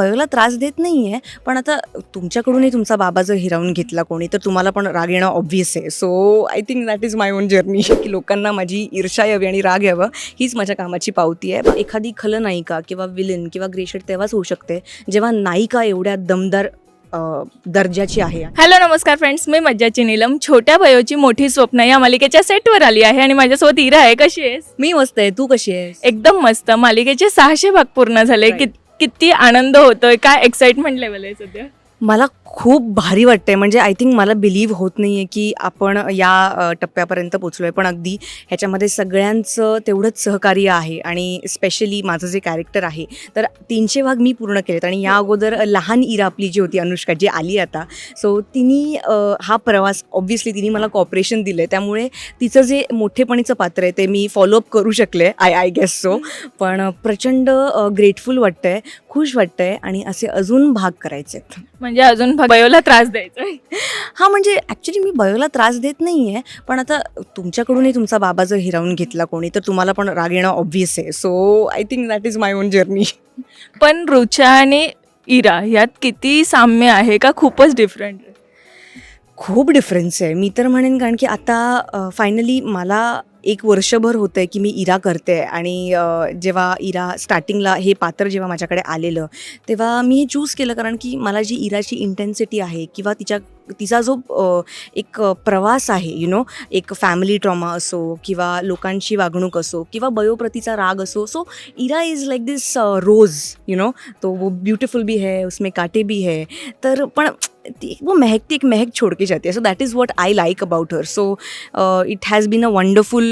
बयोला त्रास देत नाही आहे, पण आता तुमच्याकडूनही तुमचा बाबा जर हिरावून घेतला कोणी तर तुम्हाला पण राग येणं ऑब्व्हियस आहे. So I think that is my on journey की लोकांना माझी ईर्ष्या यावी आणि राग यावं हीच माझ्या कामाची पावती आहे. एखादी खलनायिका किंवा विलन किंवा ग्रेशेड तेव्हाच होऊ शकते जेव्हा नायिका एवढ्या दमदार दर्जाची आहे. हॅलो नमस्कार फ्रेंड्स, मी मज्जाची नीलम. छोट्या वयोची मोठी स्वप्न या मालिकेच्या सेटवर आली आहे आणि माझ्यासोबत इरा आहे. कशी आहेस? मी मस्त आहे, तू कशी आहेस? एकदम मस्त. मालिकेचे 600 भाग पूर्ण झाले. Right. किती आनंद होतोय, काय एक्साइटमेंट लेवल आहे सध्या? मला खूप भारी वाटतंय. म्हणजे आय थिंक मला बिलीव्ह होत नाही आहे की आपण या टप्प्यापर्यंत पोचलो आहे. पण अगदी ह्याच्यामध्ये सगळ्यांचं तेवढंच सहकार्य आहे आणि स्पेशली माझं जे कॅरेक्टर आहे तर 300 भाग मी पूर्ण केलेत. आणि या अगोदर लहान इरा आपली जी होती अनुष्का, जी आली आता, सो तिने हा प्रवास ऑब्व्हियसली तिने मला कॉपरेशन दिलं आहे. त्यामुळे तिचं जे मोठेपणीचं पात्र आहे ते मी फॉलोअप करू शकले. I guess so. पण प्रचंड ग्रेटफुल वाटतं आहे, खुश वाटतं आहे आणि असे अजून भाग करायचे आहेत. म्हणजे अजून बयोला त्रास द्यायचा आहे. हां, म्हणजे ॲक्च्युली मी बयोला त्रास देत नाही आहे, पण आता तुमच्याकडूनही तुमचा बाबा जर हिरावून घेतला कोणी तर तुम्हाला पण राग येणं ऑब्व्हियस आहे. So I think that is my on journey. पण रुचा आणि इरा यात किती साम्य आहे का खूपच डिफरंट? खूप डिफरन्स आहे मी तर म्हणेन. कारण की आता फायनली मला 1 वर्षभर होतं आहे की मी इरा करते आहे. आणि जेव्हा इरा स्टार्टिंगला हे पात्र जेव्हा माझ्याकडे आलेलं तेव्हा मी हे चूज केलं कारण की मला जी इराची इंटेन्सिटी आहे किंवा तिचा जो एक प्रवास आहे, एक फॅमिली ट्रॉमा असो किंवा लोकांची वागणूक असो किंवा बयोप्रतीचा राग असो, सो इरा इज लाइक दिस रोज, तो वो ब्यूटिफुल भी है, उसमें कांटे भी है. तर पण वो महकती, एक महक छोड़ के जाती है. So that is what I like about her. So it has been a wonderful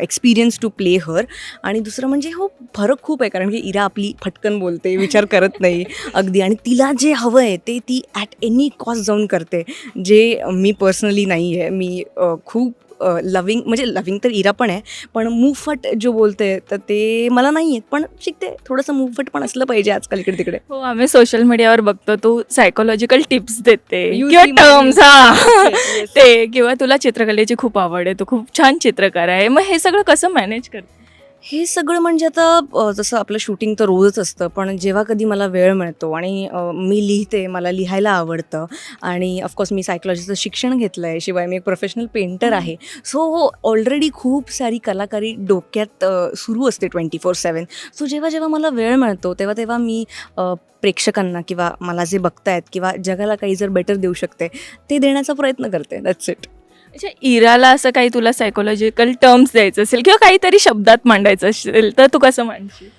experience to play her. आणि दुसरं म्हणजे फरक खूप आहे कारण की इरा आपली फटकन बोलते, विचार करत नाही अगदी, आणि तिला जे हवं आहे ते ती ॲट एनी कॉस्ट जाऊन करते, जे मी पर्सनली नाही आहे. मी खूप लविंग तर इरा पण आहे, पण मुफट जो बोलते तर ते मला नाही आहेत. पण शिकते, थोडंसं मुफट पण असलं पाहिजे आजकाल इकडे तिकडे. हो, आम्ही सोशल मीडियावर बघतो तू सायकोलॉजिकल टिप्स देते You किंवा see my टर्म्स. Yes. ते किंवा तुला चित्रकलेची खूप आवड आहे, तू खूप छान चित्रकार आहे. मग हे सगळं कसं मॅनेज करते? हे सगळं म्हणजे आता जसं आपलं शूटिंग तर रोजच असतं, पण जेव्हा कधी मला वेळ मिळतो आणि मी लिहिते, मला लिहायला आवडतं. आणि ऑफकोर्स मी सायकॉलॉजीचं शिक्षण घेतलं आहे, शिवाय मी एक प्रोफेशनल पेंटर आहे. सो ऑलरेडी खूप सारी कलाकारी डोक्यात सुरू असते 24/7. सो जेव्हा जेव्हा मला वेळ मिळतो तेव्हा तेव्हा मी प्रेक्षकांना किंवा मला जे बघतायत किंवा जगाला काही जर बेटर देऊ शकते ते देण्याचा प्रयत्न करते. That's it. अच्छा, इराला असं काही तुला सायकोलॉजिकल टर्म्स द्यायचं असेल किंवा काहीतरी शब्दात मांडायचं असेल तर तू कसं मांडशील?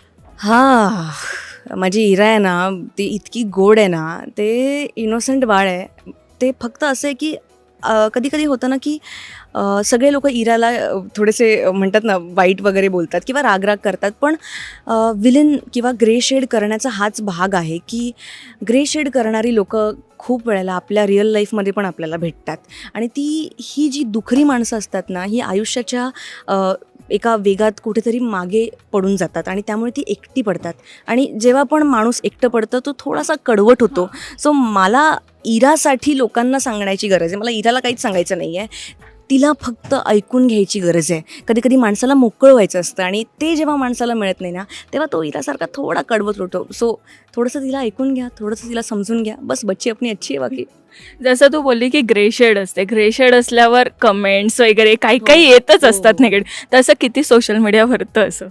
माझी इरा आहे ना, ती इतकी गोड आहे ना, ते इनोसंट बाळ आहे. ते फक्त असं आहे की कधी कधी होतं ना की सगळे लोक इराला थोडेसे म्हणतात ना वाईट वगैरे बोलतात किंवा रागराग करतात. पण विलन किंवा ग्रे शेड करण्याचा हाच भाग आहे की ग्रे शेड करणारी लोकं खूप वेळेला आपल्या रिअल लाईफमध्ये पण आपल्याला भेटतात. आणि ही जी दुखरी माणसं असतात ना, ही आयुष्याच्या एका वेगात कुठेतरी मागे पडून जातात आणि त्यामुळे ती एकटी पडतात. आणि जेव्हा पण माणूस एकटं पडतं तो थोडासा कडवट होतो. सो मला इरासाठी लोकांना सांगण्याची गरज आहे. मला इराला काहीच सांगायचं नाही आहे, तिला फक्त ऐकून घ्यायची गरज आहे. कधी कधी माणसाला मोकळं व्हायचं असतं आणि ते जेव्हा माणसाला मिळत नाही ना तेव्हा तो इरासारखा थोडा कडवट होतो. सो थोडंसं तिला ऐकून घ्या, थोडंसं तिला समजून घ्या, बस बच्ची अपनी अच्छी आहे. बाकी जसं तू बोलली की ग्रे शेड असते, ग्रे शेड असल्यावर कमेंट्स वगैरे काही काही येतच असतात निगेटिव्ह, तसं किती सोशल मीडियावरतं असं?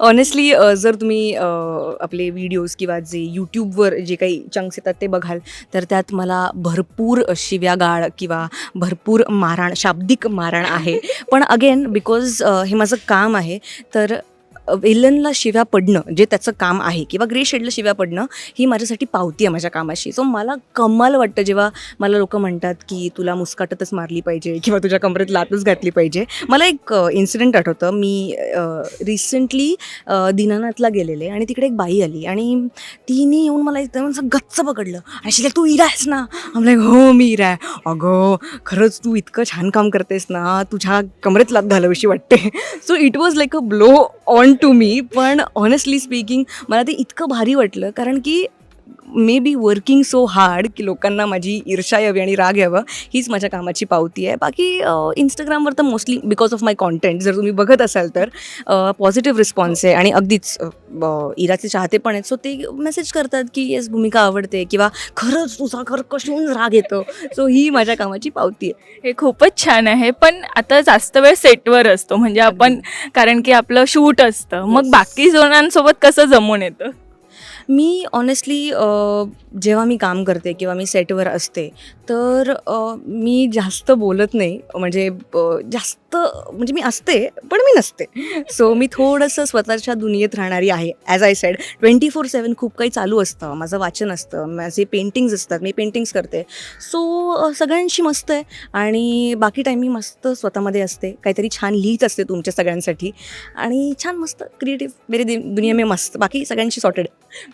ऑनेस्टली जर तुम्ही आपले व्हिडिओज किंवा जे यूट्यूबवर जे काही चंक्स येतात ते बघाल तर त्यात मला भरपूर शिव्यागाळ किंवा भरपूर मारहाण, शाब्दिक मारहाण आहे. पण अगेन बिकॉज हे माझं काम आहे, तर विलनला शिव्या पडणं जे त्याचं काम आहे किंवा ग्रे शेडला शिव्या पडणं ही माझ्यासाठी पावती आहे माझ्या कामाशी. सो मला कमाल वाटतं जेव्हा मला लोक म्हणतात की तुला मुस्काटच मारली पाहिजे किंवा तुझ्या कमरेत लातच घातली पाहिजे. मला एक इन्सिडेंट आठवतं. मी रिसेंटली दीनानाथला गेलेले आणि तिकडे एक बाई आली आणि तिने येऊन मला एकदम असं गच्च पकडलं आणि शिले तू इरा आहेस ना. आम्हाला हो मी इरा आहे. अगं खरंच तू इतकं छान काम करतेस ना, तुझ्या कमरेत लात घालावीशी वाटते. So it was like a blow on to me. पण ऑनेस्टली स्पीकिंग मला ते इतकं भारी वाटलं कारण की may be working so hard की लोकांना माझी ईर्ष्या यावी आणि राग यावं, हीच माझ्या कामाची पावती आहे. बाकी इंस्टाग्रामवर तर mostly because of my content जर तुम्ही बघत असाल तर पॉझिटिव्ह रिस्पॉन्स आहे. आणि अगदीच इराचे चाहते पण आहेत, सो ते मेसेज करतात की येस भूमिका आवडते, किंवा खरंच तुझा कशाहून राग येतो. सो ही माझ्या कामाची पावती आहे. हे खूपच छान आहे. पण आता जास्त वेळ सेटवर असतो म्हणजे आपण, कारण की आपलं शूट असतं, मग Yes. बाकी जणांसोबत कसं जमून येतं? मी ऑनेस्टली जेव्हा मी काम करते किंवा मी सेटवर असते तर मी जास्त बोलत नाही. म्हणजे जास्त म्हणजे मी असते पण मी नसते. सो मी थोडंसं स्वतःच्या दुनियेत राहणारी आहे. ॲज आय सेड 24/7 खूप काही चालू असतं. माझं वाचन असतं, माझे पेंटिंग्ज असतात, मी पेंटिंग्स करते. सो सगळ्यांशी मस्त आहे. आणि बाकी टाईम मी मस्त स्वतःमध्ये असते, काहीतरी छान लिहित असते तुमच्या सगळ्यांसाठी, आणि छान मस्त क्रिएटिव्ह मेरी दुनिया में मस्त, बाकी सगळ्यांशी सॉर्टेड.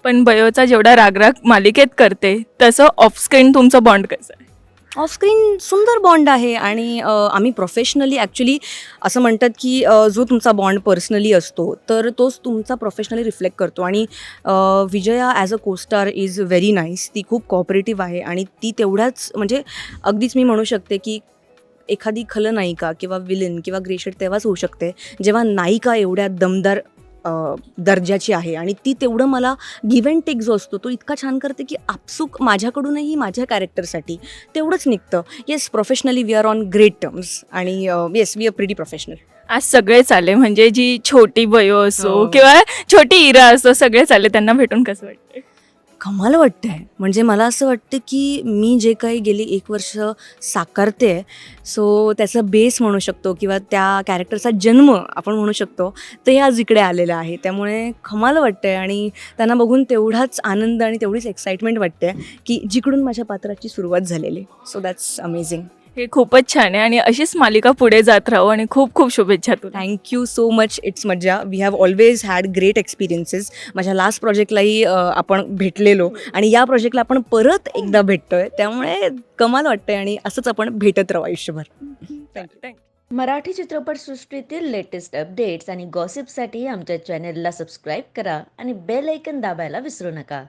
पण बयोचा जेवढा रागराग मालिकेत करते तसं ऑफस्क्रीन तुमचं बॉन्ड कसं आहे? ऑफस्क्रीन सुंदर बॉन्ड आहे. आणि आम्ही प्रोफेशनली ॲक्च्युली असं म्हणतात की जो तुमचा बॉन्ड पर्सनली असतो तर तोच तुमचा प्रोफेशनली रिफ्लेक्ट करतो. आणि Vijaya as a co-star is very nice. ती खूप कॉपरेटिव्ह आहे आणि ती तेवढ्याच म्हणजे अगदीच मी म्हणू शकते की एखादी खलनायिका किंवा विलन किंवा ग्रेशेड तेव्हाच होऊ शकते जेव्हा नायिका एवढ्या दमदार दर्जाची आहे. आणि ती तेवढं मला गिव्ह अँड टेक जो असतो तो इतका छान करते की आपसूक माझ्याकडूनही माझ्या कॅरेक्टरसाठी तेवढंच निघतं. Yes, professionally we are on great terms. आणि yes, we are pretty professional. आज सगळेच आले म्हणजे जी छोटी बयो असो हो. किंवा छोटी इरा असो, सगळेच आले. त्यांना भेटून कसं वाटतं? कमाल वाटतं आहे. म्हणजे मला असं वाटतं की मी जे काही गेली 1 वर्ष साकारते आहे, सो त्याचा बेस म्हणू शकतो किंवा त्या कॅरेक्टरचा जन्म आपण म्हणू शकतो, ते आज इकडे आलेलं आहे. त्यामुळे कमाल वाटतं आहे. आणि त्यांना बघून तेवढाच आनंद आणि तेवढीच एक्साइटमेंट वाटते की जिकडून माझ्या पात्राची सुरुवात झालेली आहे. So that's amazing. हे खूपच छान आहे आणि अशीच मालिका पुढे जात राहू आणि खूप खूप शुभेच्छा तुला. Thank you so much. इट्स मज्जा. We have always had great experiences. माझ्या लास्ट प्रोजेक्टलाही आपण भेटलेलो आणि या प्रोजेक्टला आपण परत एकदा भेटतोय. त्यामुळे कमाल वाटतंय आणि असंच आपण भेटत राहू आयुष्यभर. थँक्यू. मराठी चित्रपटसृष्टीतील लेटेस्ट अपडेट्स आणि गॉसिपसाठी आमच्या चॅनेलला सबस्क्राईब करा आणि बेल ऐकन दाबायला विसरू नका.